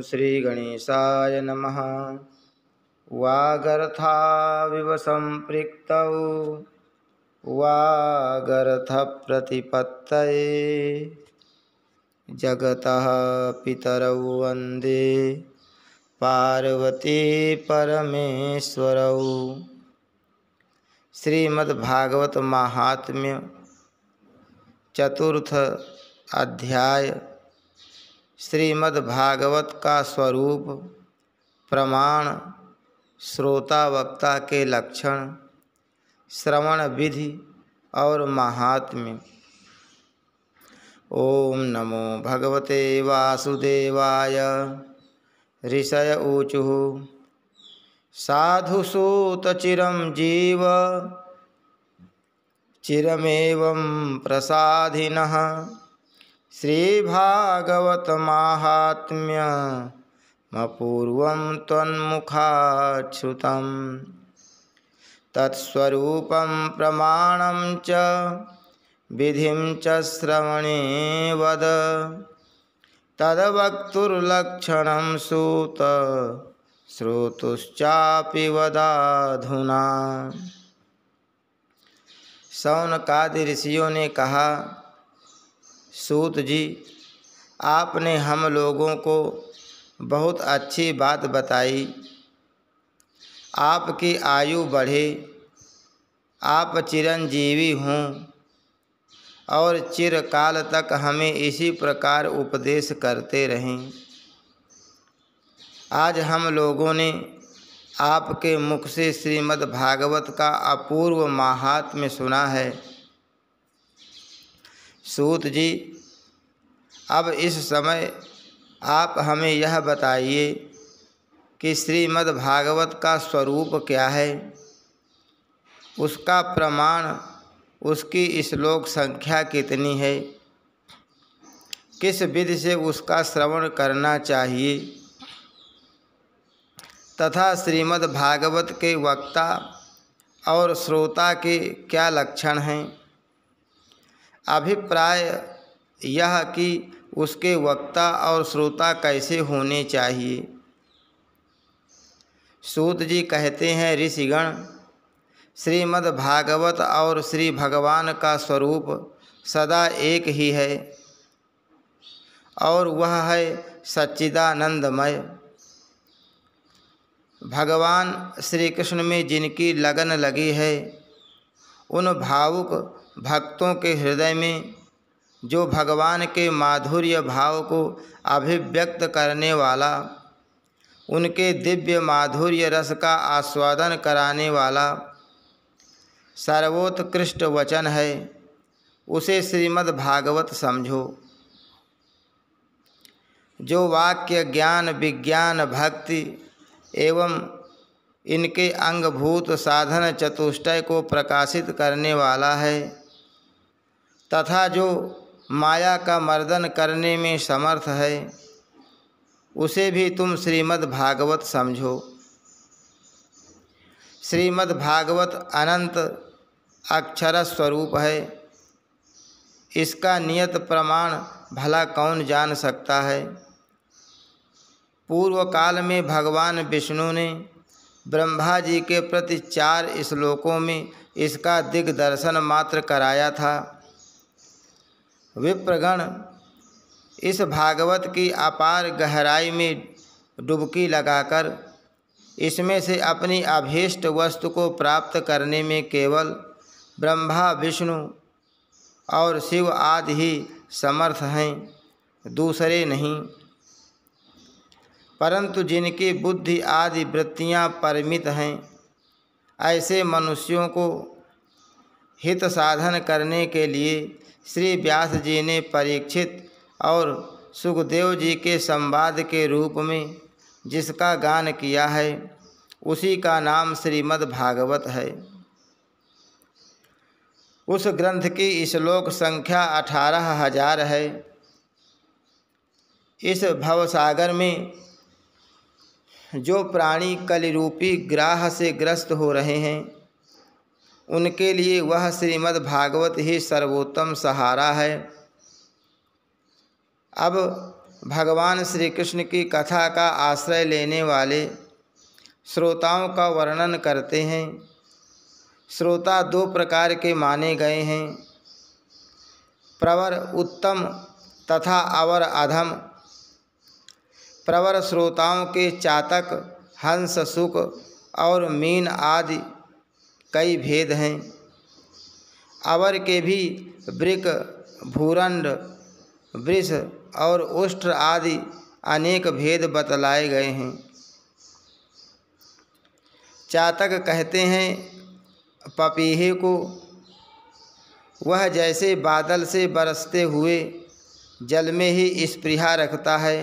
श्री गणेशाय नमः। वागर्थाविव सम्पृक्तौ वागर्थप्रतिपत्तये जगतः पितरौ वन्दे पार्वती परमेश्वरौ। श्रीमद्भागवत महात्म्य चतुर्थ अध्याय। श्रीमद्भागवत का स्वरूप, प्रमाण, श्रोता वक्ता के लक्षण, श्रवण विधि और महात्म्य। ओम नमो भगवते वासुदेवाय। ऋषय ऊचुः साधुसूत चिरं जीव चिरमेवं प्रसादिनः। श्रीभागवत माहात्म्यमपूर्वं त्वन्मुखात् श्रुतम्। तत्स्वरूपं प्रमाणं च विधिं च श्रवणे वद। तद्वक्तुर्लक्षणं सूत श्रोतुश्चापि वदाधुना। शौनकादि ऋषियों ने कहा, सूत जी, आपने हम लोगों को बहुत अच्छी बात बताई। आपकी आयु बढ़े, आप चिरंजीवी हों और चिरकाल तक हमें इसी प्रकार उपदेश करते रहें। आज हम लोगों ने आपके मुख से श्रीमद्भागवत का अपूर्व महात्म्य सुना है। सूत जी, अब इस समय आप हमें यह बताइए कि श्रीमद्भागवत का स्वरूप क्या है, उसका प्रमाण, उसकी श्लोक संख्या कितनी है, किस विधि से उसका श्रवण करना चाहिए तथा श्रीमद्भागवत के वक्ता और श्रोता के क्या लक्षण हैं। अभिप्राय यह कि उसके वक्ता और श्रोता कैसे होने चाहिए। सूत जी कहते हैं, ऋषिगण, श्रीमद्भागवत और श्री भगवान का स्वरूप सदा एक ही है और वह है सच्चिदानंदमय। भगवान श्री कृष्ण में जिनकी लगन लगी है, उन भावुक भक्तों के हृदय में जो भगवान के माधुर्य भाव को अभिव्यक्त करने वाला, उनके दिव्य माधुर्य रस का आस्वादन कराने वाला सर्वोत्कृष्ट वचन है, उसे श्रीमद्भागवत समझो। जो वाक्य ज्ञान, विज्ञान, भक्ति एवं इनके अंगभूत साधन चतुष्टय को प्रकाशित करने वाला है तथा जो माया का मर्दन करने में समर्थ है, उसे भी तुम श्रीमद्भागवत समझो। श्रीमद्भागवत अनंत अक्षर स्वरूप है। इसका नियत प्रमाण भला कौन जान सकता है। पूर्व काल में भगवान विष्णु ने ब्रह्मा जी के प्रति 4 श्लोकों में इसका दिग्दर्शन मात्र कराया था। विप्रगण इस भागवत की अपार गहराई में डुबकी लगाकर इसमें से अपनी अभीष्ट वस्तु को प्राप्त करने में केवल ब्रह्मा, विष्णु और शिव आदि ही समर्थ हैं, दूसरे नहीं। परंतु जिनकी बुद्धि आदि वृत्तियां परिमित हैं, ऐसे मनुष्यों को हित साधन करने के लिए श्री व्यास जी ने परीक्षित और सुखदेव जी के संवाद के रूप में जिसका गान किया है, उसी का नाम श्रीमद्भागवत है। उस ग्रंथ की श्लोक संख्या 18,000 है। इस भवसागर में जो प्राणी कलिरूपी ग्राह से ग्रस्त हो रहे हैं, उनके लिए वह श्रीमद्भागवत ही सर्वोत्तम सहारा है। अब भगवान श्री कृष्ण की कथा का आश्रय लेने वाले श्रोताओं का वर्णन करते हैं। श्रोता दो प्रकार के माने गए हैं, प्रवर उत्तम तथा अवर अधम। प्रवर श्रोताओं के चातक, हंस, शुक और मीन आदि कई भेद हैं। अवर के भी वृक, भूरंड, वृष और उष्ट्र आदि अनेक भेद बतलाए गए हैं। चातक कहते हैं पपीहे को, वह जैसे बादल से बरसते हुए जल में ही स्पृहा रखता है,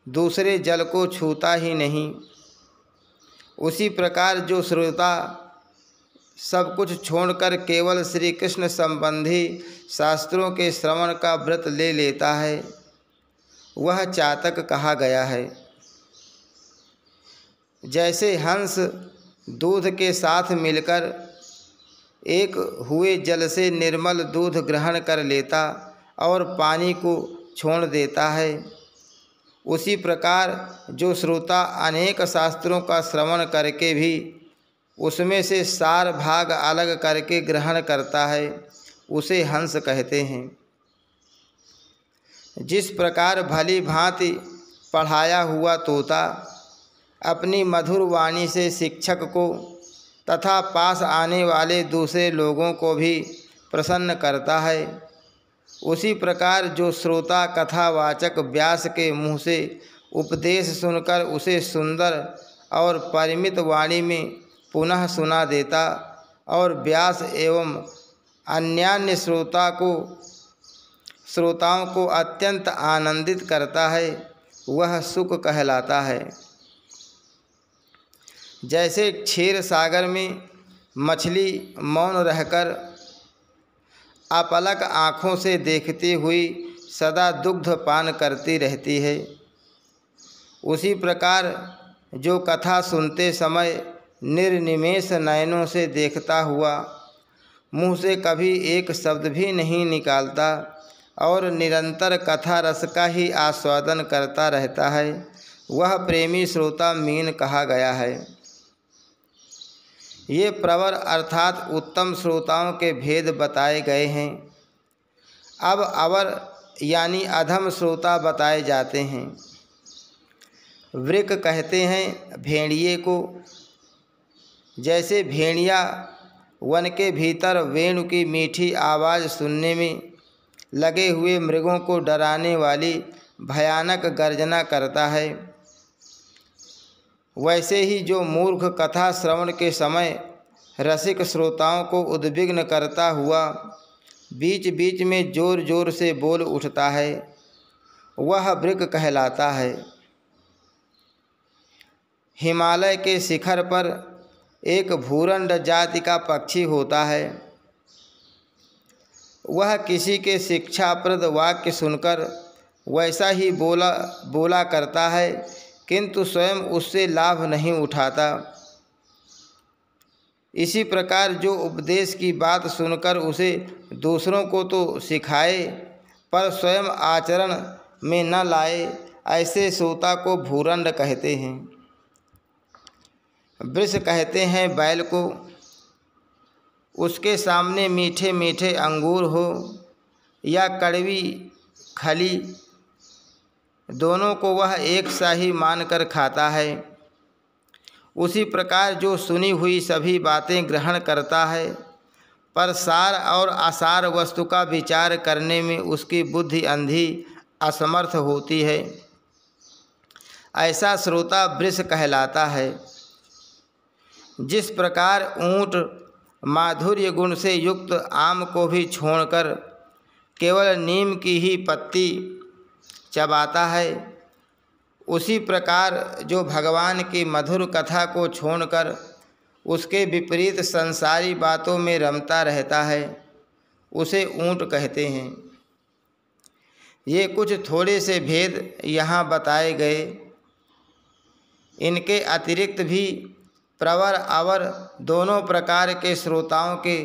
दूसरे जल को छूता ही नहीं। उसी प्रकार जो श्रोता सब कुछ छोड़कर केवल श्री कृष्ण संबंधी शास्त्रों के श्रवण का व्रत ले लेता है, वह चातक कहा गया है। जैसे हंस दूध के साथ मिलकर एक हुए जल से निर्मल दूध ग्रहण कर लेता और पानी को छोड़ देता है, उसी प्रकार जो श्रोता अनेक शास्त्रों का श्रवण करके भी उसमें से सार भाग अलग करके ग्रहण करता है, उसे हंस कहते हैं। जिस प्रकार भली भांति पढ़ाया हुआ तोता अपनी मधुर वाणी से शिक्षक को तथा पास आने वाले दूसरे लोगों को भी प्रसन्न करता है, उसी प्रकार जो श्रोता कथावाचक व्यास के मुँह से उपदेश सुनकर उसे सुंदर और परिमित वाणी में पुनः सुना देता और व्यास एवं अन्यान्य श्रोताओं को अत्यंत आनंदित करता है, वह सुख कहलाता है। जैसे क्षीर सागर में मछली मौन रहकर अपलक आँखों से देखती हुई सदा दुग्ध पान करती रहती है, उसी प्रकार जो कथा सुनते समय निर्निमेष नयनों से देखता हुआ मुँह से कभी एक शब्द भी नहीं निकालता और निरंतर कथा रस का ही आस्वादन करता रहता है, वह प्रेमी श्रोता मीन कहा गया है। ये प्रवर अर्थात उत्तम श्रोताओं के भेद बताए गए हैं। अब अवर यानी अधम श्रोता बताए जाते हैं। वृक कहते हैं भेड़िए को। जैसे भेड़िया वन के भीतर वेणु की मीठी आवाज़ सुनने में लगे हुए मृगों को डराने वाली भयानक गर्जना करता है, वैसे ही जो मूर्ख कथा श्रवण के समय रसिक श्रोताओं को उद्विग्न करता हुआ बीच बीच में जोर जोर से बोल उठता है, वह वृक कहलाता है। हिमालय के शिखर पर एक भूरंड जाति का पक्षी होता है। वह किसी के शिक्षाप्रद वाक्य सुनकर वैसा ही बोला करता है, किंतु स्वयं उससे लाभ नहीं उठाता। इसी प्रकार जो उपदेश की बात सुनकर उसे दूसरों को तो सिखाए पर स्वयं आचरण में न लाए, ऐसे श्रोता को भूरंड कहते हैं। वृष कहते हैं बैल को। उसके सामने मीठे मीठे अंगूर हो या कड़वी खली, दोनों को वह एक सा ही मानकर खाता है। उसी प्रकार जो सुनी हुई सभी बातें ग्रहण करता है पर सार और असार वस्तु का विचार करने में उसकी बुद्धि अंधी असमर्थ होती है, ऐसा श्रोता वृष कहलाता है। जिस प्रकार ऊंट माधुर्य गुण से युक्त आम को भी छोड़कर केवल नीम की ही पत्ती चबाता है, उसी प्रकार जो भगवान की मधुर कथा को छोड़कर उसके विपरीत संसारी बातों में रमता रहता है, उसे ऊंट कहते हैं। ये कुछ थोड़े से भेद यहाँ बताए गए। इनके अतिरिक्त भी प्रवर अवर दोनों प्रकार के श्रोताओं के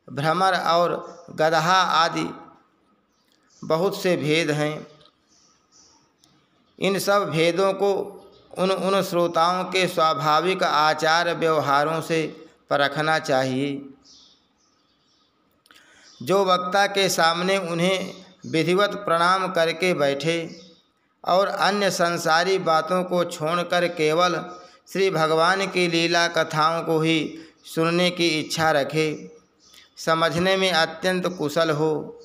भ्रमर और गदहा आदि बहुत से भेद हैं। इन सब भेदों को उन श्रोताओं के स्वाभाविक आचार व्यवहारों से परखना चाहिए। जो वक्ता के सामने उन्हें विधिवत प्रणाम करके बैठे और अन्य संसारी बातों को छोड़कर केवल श्री भगवान की लीला कथाओं को ही सुनने की इच्छा रखे, समझने में अत्यंत कुशल हो,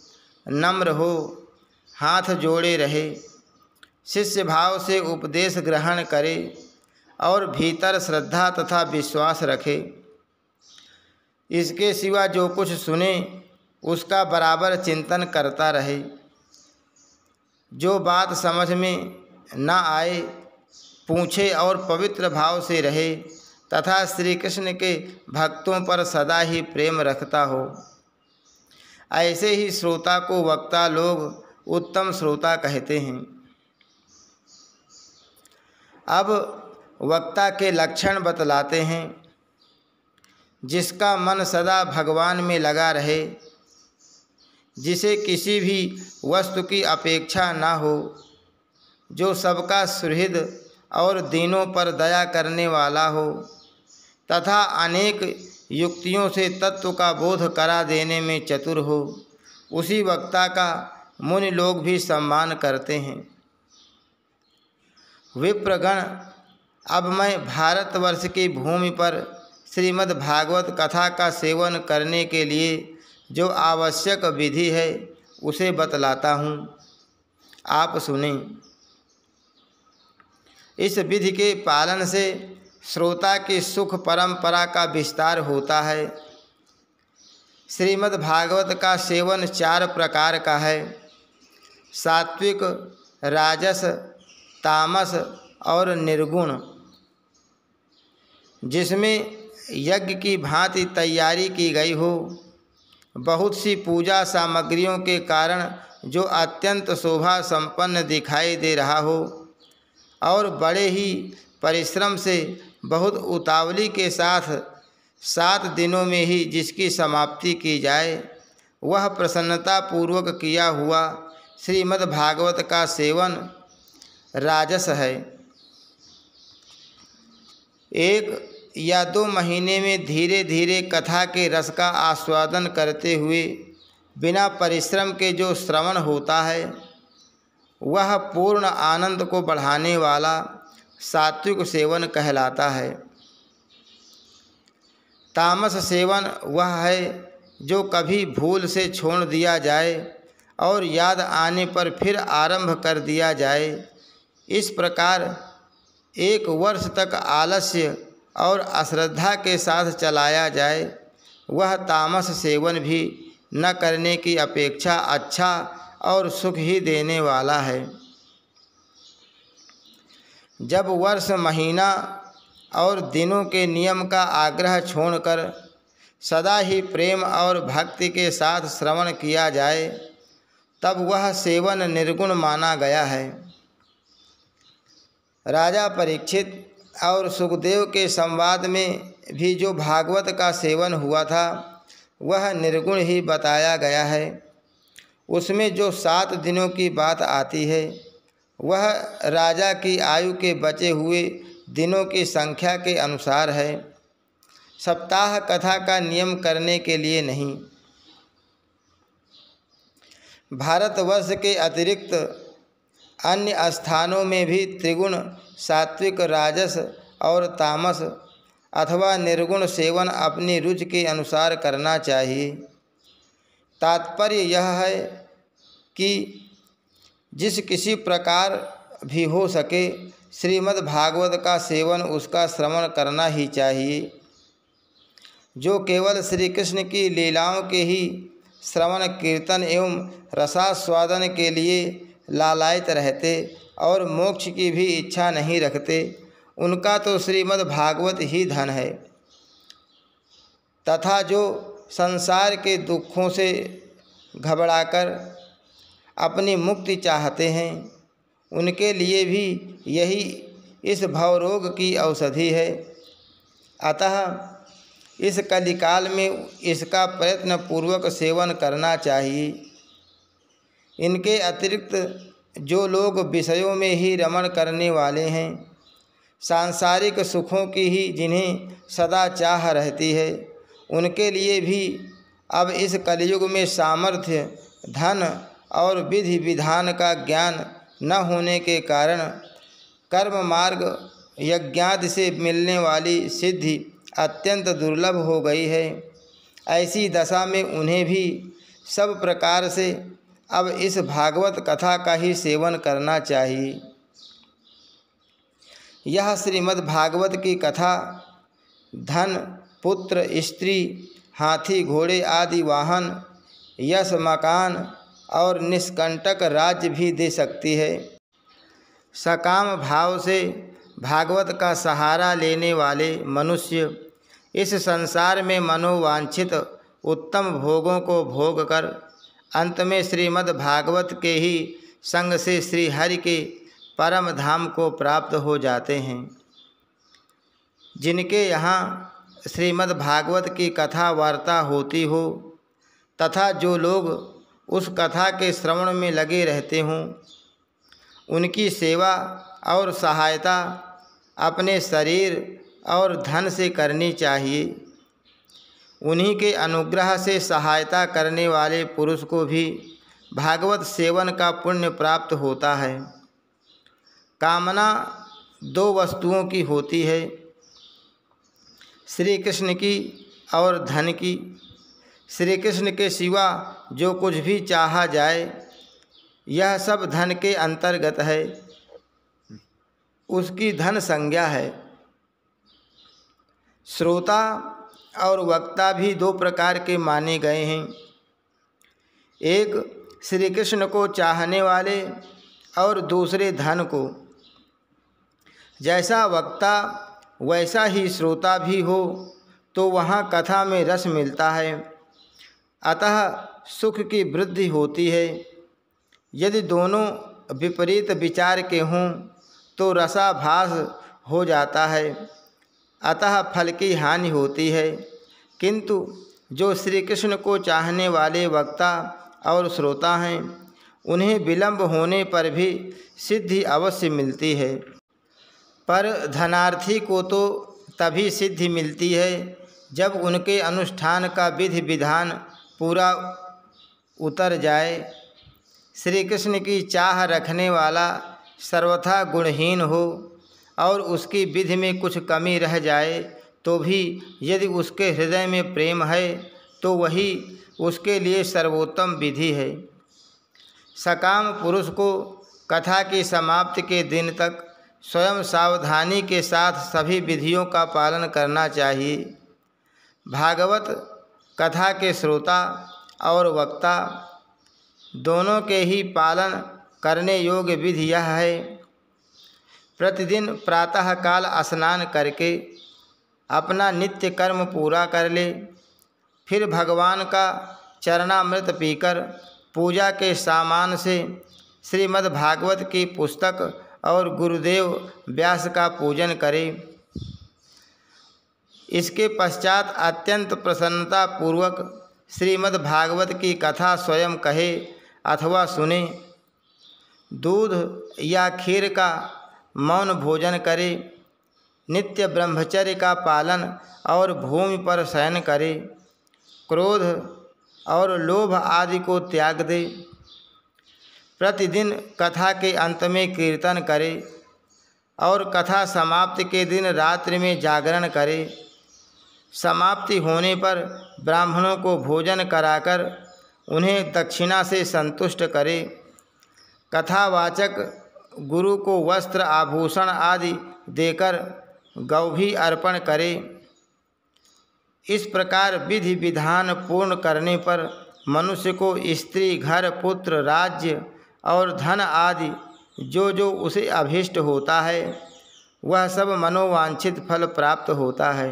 नम्र हो, हाथ जोड़े रहे, शिष्य भाव से उपदेश ग्रहण करे और भीतर श्रद्धा तथा विश्वास रखे। इसके सिवा जो कुछ सुने उसका बराबर चिंतन करता रहे। जो बात समझ में न आए पूछे और पवित्र भाव से रहे तथा श्री कृष्ण के भक्तों पर सदा ही प्रेम रखता हो। ऐसे ही श्रोता को वक्ता लोग उत्तम श्रोता कहते हैं। अब वक्ता के लक्षण बतलाते हैं। जिसका मन सदा भगवान में लगा रहे, जिसे किसी भी वस्तु की अपेक्षा न हो, जो सबका सुहृद और दीनों पर दया करने वाला हो तथा अनेक युक्तियों से तत्व का बोध करा देने में चतुर हो, उसी वक्ता का मुनि लोग भी सम्मान करते हैं। विप्रगण, अब मैं भारतवर्ष की भूमि पर श्रीमद् भागवत कथा का सेवन करने के लिए जो आवश्यक विधि है उसे बतलाता हूँ, आप सुने। इस विधि के पालन से श्रोता की सुख परंपरा का विस्तार होता है। श्रीमद् भागवत का सेवन 4 प्रकार का है: सात्विक, राजस, तामस और निर्गुण। जिसमें यज्ञ की भांति तैयारी की गई हो, बहुत सी पूजा सामग्रियों के कारण जो अत्यंत शोभा संपन्न दिखाई दे रहा हो और बड़े ही परिश्रम से बहुत उतावली के साथ 7 दिनों में ही जिसकी समाप्ति की जाए, वह प्रसन्नता पूर्वक किया हुआ श्रीमद् भागवत का सेवन राजस है। 1 या 2 महीने में धीरे धीरे कथा के रस का आस्वादन करते हुए बिना परिश्रम के जो श्रवण होता है, वह पूर्ण आनंद को बढ़ाने वाला सात्विक सेवन कहलाता है। तामस सेवन वह है जो कभी भूल से छोड़ दिया जाए और याद आने पर फिर आरंभ कर दिया जाए। इस प्रकार 1 वर्ष तक आलस्य और अश्रद्धा के साथ चलाया जाए, वह तामस सेवन भी न करने की अपेक्षा अच्छा और सुख ही देने वाला है। जब वर्ष, महीना और दिनों के नियम का आग्रह छोड़कर सदा ही प्रेम और भक्ति के साथ श्रवण किया जाए, तब वह सेवन निर्गुण माना गया है। राजा परीक्षित और सुखदेव के संवाद में भी जो भागवत का सेवन हुआ था, वह निर्गुण ही बताया गया है। उसमें जो 7 दिनों की बात आती है, वह राजा की आयु के बचे हुए दिनों की संख्या के अनुसार है, सप्ताह कथा का नियम करने के लिए नहीं। भारतवर्ष के अतिरिक्त अन्य स्थानों में भी त्रिगुण, सात्विक, राजस और तामस अथवा निर्गुण सेवन अपनी रुचि के अनुसार करना चाहिए। तात्पर्य यह है कि जिस किसी प्रकार भी हो सके श्रीमद् भागवत का सेवन, उसका श्रवण करना ही चाहिए। जो केवल श्री कृष्ण की लीलाओं के ही श्रवण, कीर्तन एवं रसास्वादन के लिए लालायित रहते और मोक्ष की भी इच्छा नहीं रखते, उनका तो श्रीमद् भागवत ही धन है। तथा जो संसार के दुखों से घबराकर अपनी मुक्ति चाहते हैं, उनके लिए भी यही इस भवरोग की औषधि है। अतः इस कलिकाल में इसका प्रयत्न पूर्वक सेवन करना चाहिए। इनके अतिरिक्त जो लोग विषयों में ही रमण करने वाले हैं, सांसारिक सुखों की ही जिन्हें सदा चाह रहती है, उनके लिए भी अब इस कलयुग में सामर्थ्य, धन और विधि विधान का ज्ञान न होने के कारण कर्म मार्ग यज्ञादि से मिलने वाली सिद्धि अत्यंत दुर्लभ हो गई है। ऐसी दशा में उन्हें भी सब प्रकार से अब इस भागवत कथा का ही सेवन करना चाहिए। यह श्रीमद् भागवत की कथा धन, पुत्र, स्त्री, हाथी घोड़े आदि वाहन, यश, मकान और निष्कंटक राज्य भी दे सकती है। सकाम भाव से भागवत का सहारा लेने वाले मनुष्य इस संसार में मनोवांछित उत्तम भोगों को भोग कर अंत में श्रीमद् भागवत के ही संग से श्री हरि के परम धाम को प्राप्त हो जाते हैं। जिनके यहाँ श्रीमद् भागवत की कथा वार्ता होती हो तथा जो लोग उस कथा के श्रवण में लगे रहते हों, उनकी सेवा और सहायता अपने शरीर और धन से करनी चाहिए। उन्हीं के अनुग्रह से सहायता करने वाले पुरुष को भी भागवत सेवन का पुण्य प्राप्त होता है। कामना दो वस्तुओं की होती है, श्री कृष्ण की और धन की। श्री कृष्ण के सिवा जो कुछ भी चाहा जाए यह सब धन के अंतर्गत है, उसकी धन संज्ञा है। श्रोता और वक्ता भी दो प्रकार के माने गए हैं, एक श्री कृष्ण को चाहने वाले और दूसरे धन को। जैसा वक्ता वैसा ही श्रोता भी हो तो वहाँ कथा में रस मिलता है, अतः सुख की वृद्धि होती है। यदि दोनों विपरीत विचार के हों तो रसाभास हो जाता है, अतः फल की हानि होती है। किंतु जो श्री कृष्ण को चाहने वाले वक्ता और श्रोता हैं, उन्हें विलंब होने पर भी सिद्धि अवश्य मिलती है। पर धनार्थी को तो तभी सिद्धि मिलती है जब उनके अनुष्ठान का विधि विधान पूरा उतर जाए। श्री कृष्ण की चाह रखने वाला सर्वथा गुणहीन हो और उसकी विधि में कुछ कमी रह जाए तो भी यदि उसके हृदय में प्रेम है तो वही उसके लिए सर्वोत्तम विधि है। सकाम पुरुष को कथा की समाप्ति के दिन तक स्वयं सावधानी के साथ सभी विधियों का पालन करना चाहिए। भागवत कथा के श्रोता और वक्ता दोनों के ही पालन करने योग्य विधि यह है, प्रतिदिन प्रातःकाल स्नान करके अपना नित्य कर्म पूरा कर ले, फिर भगवान का चरणामृत पीकर पूजा के सामान से श्रीमद् भागवत की पुस्तक और गुरुदेव व्यास का पूजन करे। इसके पश्चात अत्यंत प्रसन्नता पूर्वक श्रीमद् भागवत की कथा स्वयं कहे अथवा सुने। दूध या खीर का मौन भोजन करे, नित्य ब्रह्मचर्य का पालन और भूमि पर शयन करे, क्रोध और लोभ आदि को त्याग दे। प्रतिदिन कथा के अंत में कीर्तन करे और कथा समाप्ति के दिन रात्रि में जागरण करे। समाप्ति होने पर ब्राह्मणों को भोजन कराकर उन्हें दक्षिणा से संतुष्ट करे। कथावाचक गुरु को वस्त्र आभूषण आदि देकर गौ भी अर्पण करे। इस प्रकार विधि विधान पूर्ण करने पर मनुष्य को स्त्री, घर, पुत्र, राज्य और धन आदि जो जो उसे अभीष्ट होता है वह सब मनोवांछित फल प्राप्त होता है।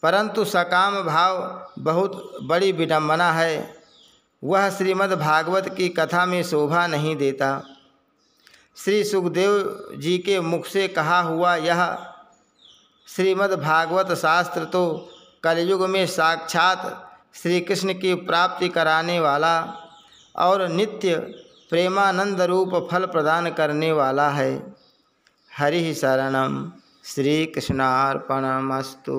परंतु सकाम भाव बहुत बड़ी विडंबना है, वह श्रीमद् भागवत की कथा में शोभा नहीं देता। श्री सुखदेव जी के मुख से कहा हुआ यह श्रीमद् भागवत शास्त्र तो कलयुग में साक्षात श्री कृष्ण की प्राप्ति कराने वाला और नित्य प्रेमानंद रूप फल प्रदान करने वाला है। हरि शरणम। श्री कृष्णार्पणमस्तु।